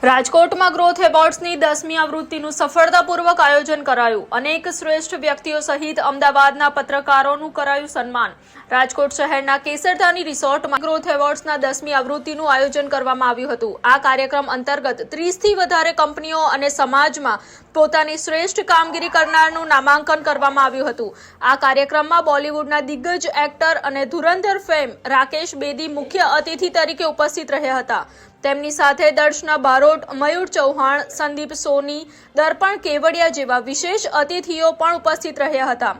રાજકોટમાં ગ્રોથ એવોર્ડ્સની 10મી આવૃત્તિનું સફળતાપૂર્વક આયોજન કરાયું. અનેક શ્રેષ્ઠ વ્યક્તિઓ સહિત અમદાવાદના પત્રકારોનું કરાયું સન્માન. રાજકોટ શહેરના કેસરધાની રિસોર્ટમાં ગ્રોથ એવોર્ડ્સના 10મી આવૃત્તિનું આયોજન કરવામાં આવ્યું હતું. આ કાર્યક્રમ અંતર્ગત 30થી વધારે કંપનીઓ અને સમાજમાં પોતાની શ્રેષ્ઠ કામગીરી કરનારનું નામાંકન કરવામાં આવ્યું હતું. આ કાર્યક્રમમાં બોલિવૂડના દિગ્ગજ એક્ટર અને ધુરંધર ફેમ રાકેશ બેદી મુખ્ય અતિથિ તરીકે ઉપસ્થિત રહ્યા હતા. તેમની સાથે દર્શના બારોટ, મયુર ચૌહાણ, સંદીપ સોની, દર્પણ કેવડિયા જેવા વિશેષ અતિથિઓ પણ ઉપસ્થિત રહ્યા હતા.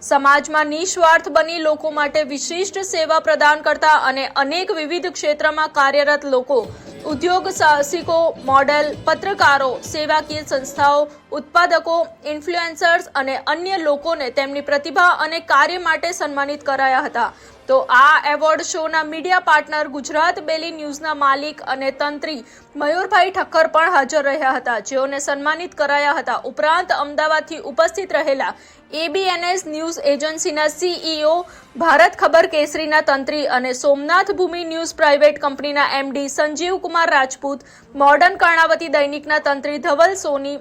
સમાજમાં નિસ્વાર્થ બની લોકો માટે વિશિષ્ટ સેવા પ્રદાન કરતા અને અનેક વિવિધ ક્ષેત્રમાં કાર્યરત લોકો, ઉદ્યોગ સાહસિકો, મોડેલ, પત્રકારો, સેવાકીય સંસ્થાઓ, ઉત્પાદકો, ઇન્ફ્લુએન્સર્સ અને અન્ય લોકોને તેમની પ્રતિભા અને કાર્ય માટે સન્માનિત કરાયા હતા. તો આ એવોર્ડ શોના મીડિયા પાર્ટનર ગુજરાત બેલી ન્યૂઝના માલિક અને તંત્રી મયુરભાઈ ઠક્કર પણ હાજર રહ્યા હતા, જેઓને સન્માનિત કરાયા હતા. ઉપરાંત અમદાવાદથી ઉપસ્થિત રહેલા ABNS ન્યૂઝ એજન્સીના CEO, ભારત ખબર કેસરીના તંત્રી અને સોમનાથ ભૂમિ ન્યૂઝ પ્રાઇવેટ કંપનીના MD સંજીવ કુમાર રાજપૂત, મોડર્ન કર્ણાવતી દૈનિકના તંત્રી ધવલ સોની,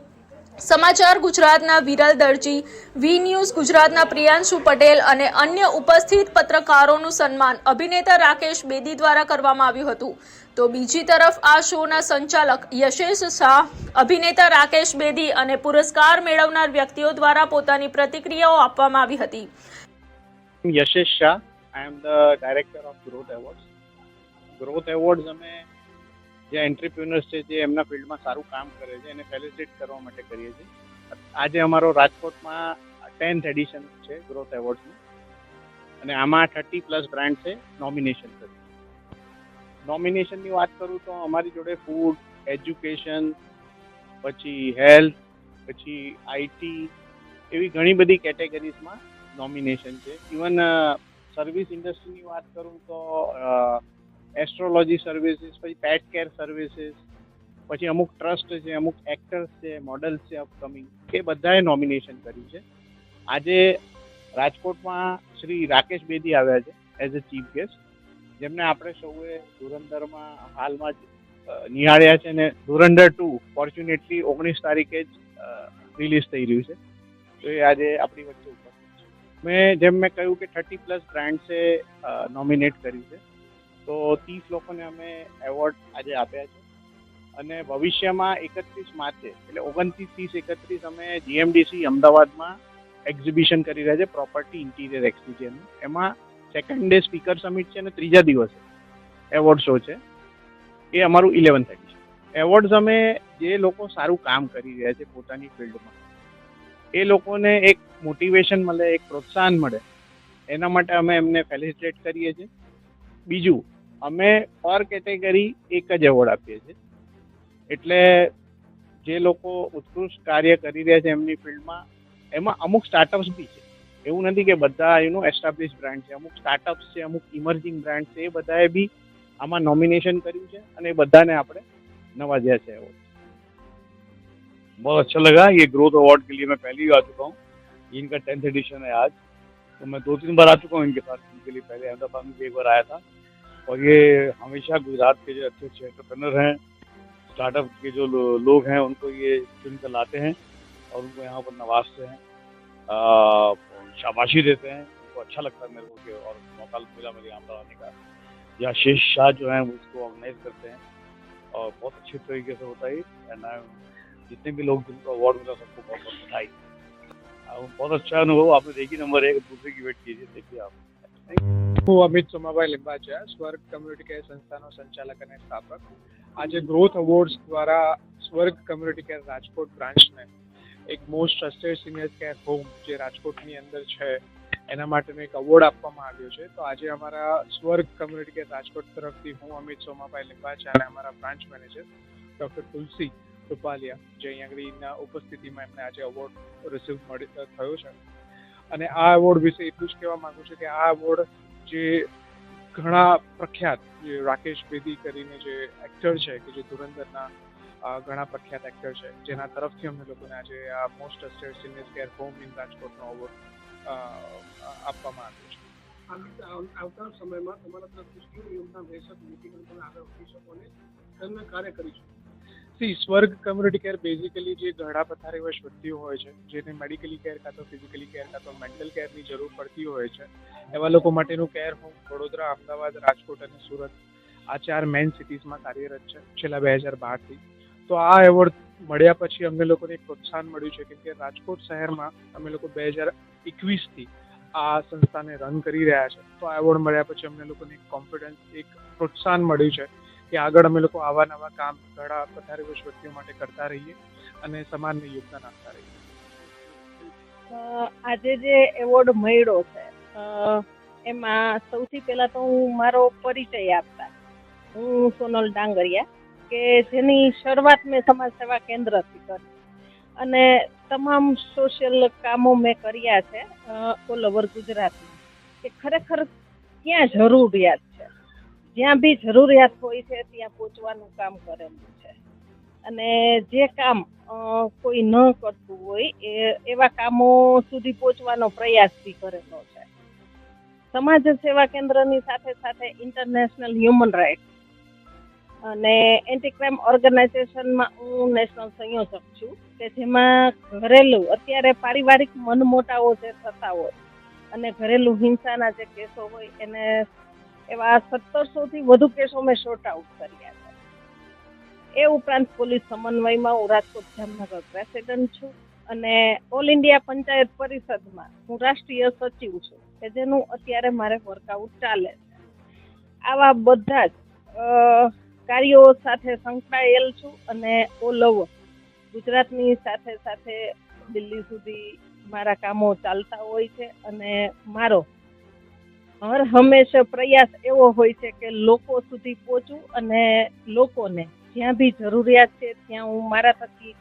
સમાચાર ગુજરાતના વિરલ દરજી, વી ન્યૂઝ ગુજરાતના પ્રિયાંશુ પટેલ અને અન્ય ઉપસ્થિત પત્રકારોનું સન્માન અભિનેતા રાકેશ બેદી દ્વારા કરવામાં આવ્યું હતું. તો બીજી તરફ આ શોના સંચાલક યશેશ શાહ, અભિનેતા રાકેશ બેદી અને પુરસ્કાર મેળવનાર વ્યક્તિઓ દ્વારા પોતાની પ્રતિક્રિયાઓ આપવામાં આવી હતી. યશેશ Shah, I am the director of Growth Awards. Growth Awards અમે જે એન્ટરપ્રિન્યોર્સ છે જે એમના ફિલ્ડમાં સારું કામ કરે છે એને ફેલિસિટેટ કરવા માટે કરીએ છીએ. આજે અમારો રાજકોટમાં 10th એડિશન છે ગ્રોથ એવોર્ડ્સનું અને આમાં 30+ બ્રાન્ડ છે નોમિનેશન કરી. નોમિનેશનની વાત કરું તો અમારી જોડે ફૂડ, એજ્યુકેશન, પછી હેલ્થ, પછી IT એવી ઘણી બધી કેટેગરીઝમાં નોમિનેશન છે. ઇવન સર્વિસ ઇન્ડસ્ટ્રીની વાત કરું તો એસ્ટ્રોલોજી સર્વિસીસ, પછી પેટ કેર સર્વિસીસ, પછી અમુક ટ્રસ્ટ છે, અમુક એક્ટર્સ છે, મોડલ્સ છે અપકમિંગ, એ બધાએ નોમિનેશન કર્યું છે. આજે રાજકોટમાં શ્રી રાકેશ બેદી આવ્યા છે એઝ અ ચીફ ગેસ્ટ, જેમને આપણે સૌએ ધુરંધરમાં હાલમાં જ નિહાળ્યા છે અને ધુરંધર 2 ફોર્ચ્યુનેટલી 19 તારીખે જ રિલીઝ થઈ રહ્યું છે. તો એ આજે આપણી વચ્ચે ઉપસ્થિત છે. જેમ મેં કહ્યું કે 30+ બ્રાન્ડ્સે નોમિનેટ કર્યું છે. તો 30 લોકોને અમે એવોર્ડ આજે આપ્યા છે અને ભવિષ્યમાં 31 માર્ચે એટલે 29, 30, 31 અમે GMDC અમદાવાદમાં એક્ઝિબિશન કરી રહ્યા છે પ્રોપર્ટી ઇન્ટિરિયર એક્સપિરિયન્સ. એમાં સેકન્ડ ડે સ્પીકર સમિટ છે અને ત્રીજા દિવસે એવોર્ડ શો છે. એ અમારું 11th એડિશન. એવોર્ડ્સ અમે જે લોકો સારું કામ કરી રહ્યા છે પોતાની ફિલ્ડમાં, એ લોકોને એક મોટિવેશન મળે, એક પ્રોત્સાહન મળે, એના માટે અમે એમને ફેલિસિટેટ કરીએ છીએ. બીજું, અમે પર કેટેગરી એક જ એવોર્ડ આપીએ છીએ. એટલે જે લોકો ઉત્કૃષ્ટ કાર્ય કરી રહ્યા છે એમની ફિલ્ડમાં, એમાં અમુક સ્ટાર્ટઅપ્સ બી છે. એવું નથી કે બધા એસ્ટાબ્લિશ બ્રાન્ડ છે. અમુક સ્ટાર્ટઅપ્સ છે, અમુક ઇમર્જિંગ બ્રાન્ડ છે, એ બધાએ બી આમાં નોમિનેશન કર્યું છે અને એ બધાને આપણે नवाजा છે एवॉर्ड। बहुत अच्छा लगा। ये ग्रोथ अवार्ड के लिए मैं पहली बार आ चुका हूँ। इनका 10th एडिशन है आज, तो मैं 2-3 बार आ चुका हूँ इनके साथ। इनके लिए पहले अहमदाबाद में भी एक बार आया था। और ये हमेशा गुजरात के जो अच्छे अच्छे एंटरप्रेन्योर हैं, स्टार्टअप के जो लोग हैं, उनको ये चुन कर लाते हैं और उनको यहाँ पर नवाजते हैं, शाबाशी देते हैं। उनको अच्छा लगता है मेरे को कि और मौका मिला मेरे यहाँ पर आने का। या शेष शाह जो हैं वो इसको ऑर्गेनाइज करते हैं और बहुत अच्छे तरीके से होता है। एंड जितने भी लोग जिनको अवार्ड मिला सबको बहुत बहुत बधाई। बहुत अच्छा अनुभव। आपने देखी नंबर 1, दूसरे की वेट कीजिए, देखिए आप। હું અમિત સોમાભાઈ લિંબાચા, સ્વર્ગ કમ્યુનિટી કેર સંસ્થાનો સંચાલક અને સ્થાપક. આજે ગ્રોથ અવોર્ડ્સ દ્વારા સ્વર્ગ કમ્યુનિટી કેર રાજકોટ બ્રાન્ચને એક most trusted senior care home જે રાજકોટની અંદર છે એના માટેનો એક એવોર્ડ આપવામાં આવ્યો છે. તો આજે અમારા સ્વર્ગ કમ્યુનિટી કેર રાજકોટ તરફથી હું અમિત સોમાભાઈ લિંબાચા અને અમારા બ્રાન્ચ મેનેજર ડૉક્ટર તુલસી રૂપાલિયા, જે અહીંયા આગળના ઉપસ્થિતિમાં એમને આજે એવોર્ડ રિસીવ થયો છે. અને આ એવોર્ડ વિશે એટલું જ કહેવા માગું છું કે આ એવોર્ડ જે ઘણા પ્રખ્યાત, જે રાકેશ બેદી કરીને જે એક્ટર છે કે જે ધુરંધરના ઘણા પ્રખ્યાત એક્ટર છે, જેના તરફથી અમને લોકોને આજે આ most trusted senior care home in રાજકોટનો એવોર્ડ આપવામાં આવ્યો છે. આવતા સમયમાં તમારા તરફથી શું યોગદાન રહેશે, તમે આગળ વધી શકો અને તમે કાર્ય કરી શકો? સ્વર્ગ કમ્યુનિટી કેર બેઝિકલી જે ઘણા પથારીવશ વ્યક્તિઓ હોય છે, જેને મેડિકલી કેર કાં તો ફિઝિકલી કેર કાં તો મેન્ટલ કેરની જરૂર પડતી હોય છે, એવા લોકો માટેનું કેર હોમ વડોદરા, અમદાવાદ, રાજકોટ અને સુરત આ 4 મેઇન સિટીઝમાં કાર્યરત છે છેલ્લા 2012થી. તો આ એવોર્ડ મળ્યા પછી અમને લોકોને એક પ્રોત્સાહન મળ્યું છે, કેમ કે રાજકોટ શહેરમાં અમે લોકો 2021થી આ સંસ્થાને રન કરી રહ્યા છે. તો આ એવોર્ડ મળ્યા પછી અમને લોકોને એક કોન્ફિડન્સ, એક પ્રોત્સાહન મળ્યું છે કે આગળ અમે લોકો આવા નવા કામ ઘણા પથારીવશ વ્યક્તિઓ માટે કરતા રહીએ અને સમાજને યોગદાન આપતા રહીએ. આજે જે એવોર્ડ મળ્યો છે એમાં સૌથી પહેલા તો હું મારો પરિચય આપતા. હું સોનલ ડાંગરિયા, કે જેની શરૂઆત મેં સમાજ સેવા કેન્દ્રથી કરી અને તમામ સોશિયલ કામો મેં કર્યા છે ઓલ ઓવર ગુજરાતમાં, કે ખરેખર ક્યાં જરૂરિયાત છે, જ્યાં બી જરૂરિયાત હોય છે ત્યાં પહોંચવાનું કામ કરેલું છે. અને જે કામ કોઈ ન કરતું હોય એવા કામો સુધી પહોંચવાનો પ્રયાસ બી કરેલો છે. સમાજ સેવા કેન્દ્રની સાથે સાથે ઇન્ટરનેશનલ હ્યુમન રાઇટ્સ અને એન્ટી ક્રાઇમ ઓર્ગેનાઇઝેશનમાં હું નેશનલ સંયોજક છું, કે જેમાં ઘરેલું અત્યારે પારિવારિક મનમોટાવો જે થતા હોય અને ઘરેલું હિંસાના જે કેસો હોય એને એવા 1700થી વધુ કેસો મેં શોર્ટ આઉટ કર્યા છે. એ ઉપરાંત પોલીસ સમન્વયમાં હું રાજકોટ જામનગર પ્રેસિડેન્ટ છું અને ઓલ ઇન્ડિયા પંચાયત પરિષદમાં હું રાષ્ટ્રીય સચિવ છું, કે જેનું અત્યારે મારે વર્કઆઉટ ચાલે છે. આવા બધા જ કાર્યો સાથે સંકળાયેલ છું અને ઓલ ઓવર ગુજરાતની સાથે સાથે દિલ્હી સુધી મારા કામો ચાલતા હોય છે. અને મારો હર હંમેશા પ્રયાસ એવો હોય છે કે લોકો સુધી પહોંચું અને લોકોને જ્યાં બી જરૂરિયાત છે ત્યાં હું મારા થકી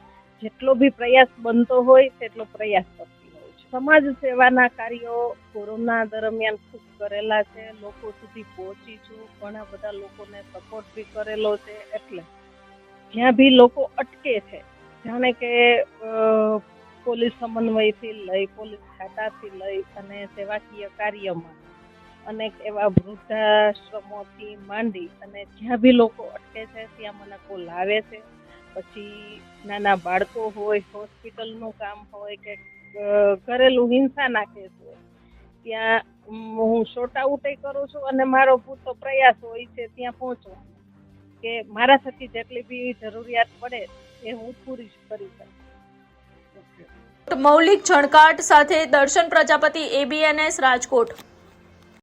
જેટલો બી પ્રયાસ બનતો હોય તેટલો પ્રયાસ કરતી હોઉં છું. સમાજ સેવાના કાર્યો કોરોના દરમિયાન ખૂબ કરેલા છે, લોકો સુધી પહોંચી છું, ઘણા બધા લોકોને સપોર્ટ બી કરેલો છે. એટલે જ્યાં બી લોકો અટકે છે, જાણે કે પોલીસ સમન્વયથી લઈ, પોલીસ ખાતાથી લઈ અને સેવાકીય કાર્યમાં અનેક એવા વૃદ્ધાશ્રમોથી માંડી અને જ્યાં બી લોકો અટકે છે ત્યાં મને કોલ આવે છે. પછી નાના બાળકો હોય, હોસ્પિટલનું કામ હોય કે ઘરેલું હિંસાના કેસ હોય, ત્યાં હું શોર્ટ આઉટ કરું છું અને મારો પૂરતો પ્રયાસ હોય છે ત્યાં પહોંચવાનો, કે મારા થકી જેટલી બી જરૂરિયાત પડે એ હું પૂરી કરી શકું. મૌલિક છણકાટ સાથે દર્શન પ્રજાપતિ, ABNS રાજકોટ.